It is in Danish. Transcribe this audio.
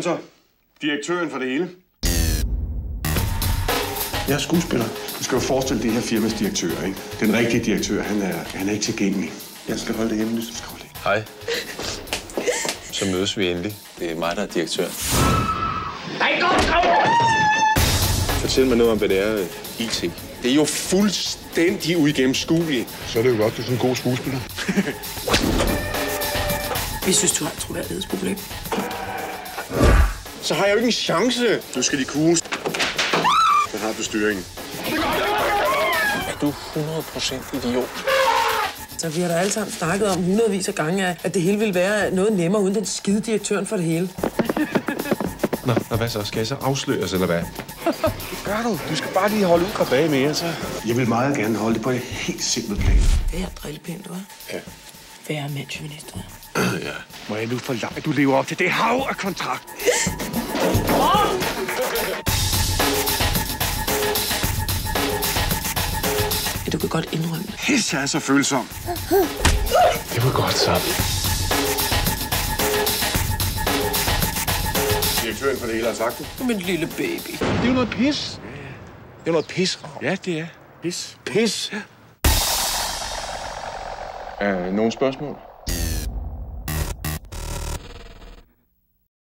Sådan så. Direktøren for det hele. Jeg er skuespiller. Du skal jo forestille det her firmas direktør, ikke? Den rigtige direktør, han er ikke tilgængelig. Jeg skal holde det hemmeligt. Hej. Så mødes vi endelig. Det er mig, der er direktør. Fortæl mig noget om, hvad det er, IT. Det er jo fuldstændig uigennemskueligt. Så er det jo godt, du er sådan en god skuespiller. Vi synes, du har et troværdighedsproblem. Så har jeg jo ikke en chance. Nu skal de kuse. Så har du styringen. Er du 100% idiot? Så vi har da alle sammen snakket om hundredvis af gange, at det hele ville være noget nemmere uden den skide direktøren for det hele. Nå, hvad så? Skal jeg så afsløres, eller hvad? Det gør du. Du skal bare lige holde ud og bage mere, så. Jeg vil meget gerne holde det på et helt simpelt plan. Vær drillepind, du er. Ja. Vær mandsminister. Ja. Må jeg nu forlange, at du lever op til det hav af kontrakt? Du kan godt indrømme det. Pisse er så følsom. Det var godt så. Direktøren for det hele har sagt det. Min lille baby. Det er jo noget pis. Det er noget pis. Ja, det er. Pis. Pis. Nogle spørgsmål?